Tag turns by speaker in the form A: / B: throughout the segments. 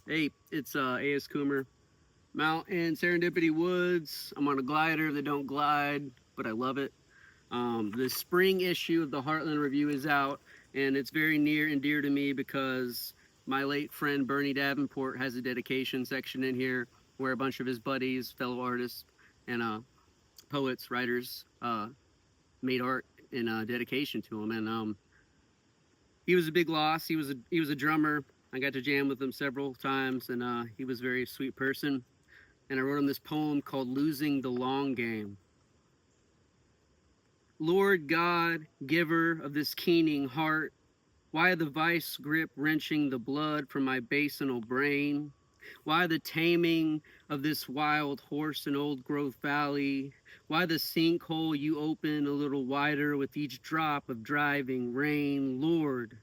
A: Hey, it's AS Coomer. I'm out in Serendipity Woods. I'm on a glider that don't glide, but I love it. The spring issue of the Heartland Review is out, and it's very near and dear to me because my late friend Bernie Davenport has a dedication section in here where a bunch of his buddies, fellow artists, and poets, writers made art in dedication to him. And he was a big loss. He was a drummer. I got to jam with him several times, and he was a very sweet person. And I wrote him this poem called "Losing the Long Game." Lord God, giver of this keening heart, why the vice grip wrenching the blood from my basinal brain? Why the taming of this wild horse in old growth valley? Why the sinkhole you open a little wider with each drop of driving rain? Lord,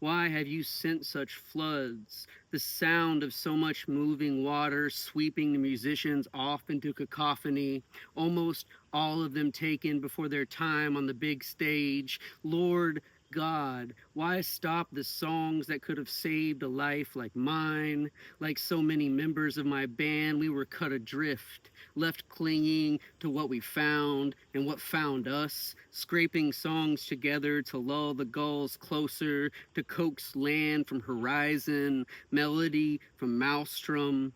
A: why have you sent such floods? The sound of so much moving water sweeping the musicians off into cacophony, almost all of them taken before their time on the big stage. Lord God, why stop the songs that could have saved a life like mine? Like so many members of my band, we were cut adrift, left clinging to what we found and what found us, scraping songs together to lull the gulls closer, to coax land from horizon, melody from maelstrom.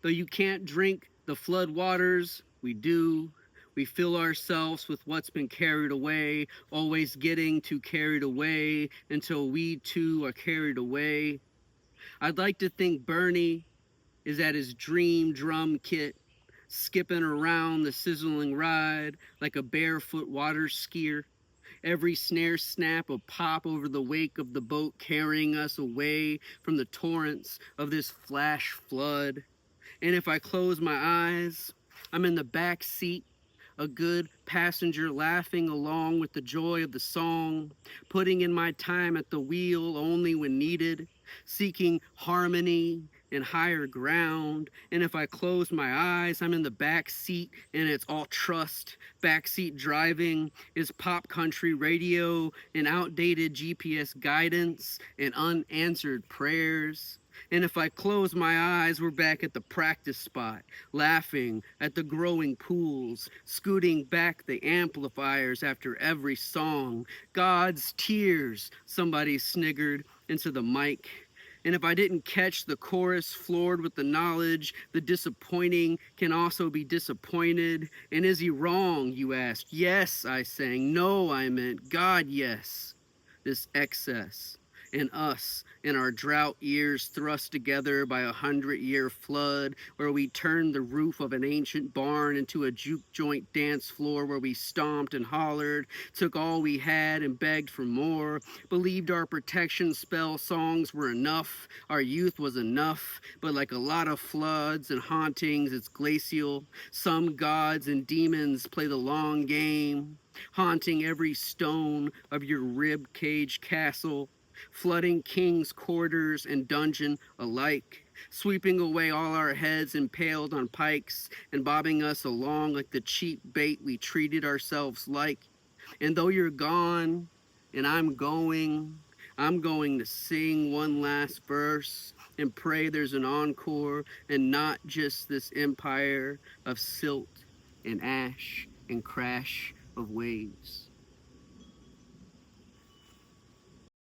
A: Though you can't drink the flood waters, we do. We fill ourselves with what's been carried away, always getting too carried away until we too are carried away. I'd like to think Bernie is at his dream drum kit, skipping around the sizzling ride like a barefoot water skier. Every snare snap a pop over the wake of the boat carrying us away from the torrents of this flash flood. And if I close my eyes, I'm in the back seat, a good passenger laughing along with the joy of the song, putting in my time at the wheel only when needed, seeking harmony and higher ground. And if I close my eyes, I'm in the back seat and it's all trust. Backseat driving is pop country radio and outdated GPS guidance and unanswered prayers. And if I close my eyes, we're back at the practice spot, laughing at the growing pools, scooting back the amplifiers after every song. God's tears, somebody sniggered into the mic. And if I didn't catch the chorus floored with the knowledge, the disappointing can also be disappointed. And is he wrong, you asked? Yes, I sang. No, I meant God, yes. This excess and us in our drought years thrust together by 100-year flood, where we turned the roof of an ancient barn into a juke joint dance floor where we stomped and hollered, took all we had and begged for more, believed our protection spell songs were enough, our youth was enough, but like a lot of floods and hauntings, it's glacial. Some gods and demons play the long game, haunting every stone of your rib cage castle, flooding king's quarters and dungeon alike, sweeping away all our heads impaled on pikes and bobbing us along like the cheap bait we treated ourselves like. And though you're gone and I'm going to sing one last verse and pray there's an encore and not just this empire of silt and ash and crash of waves.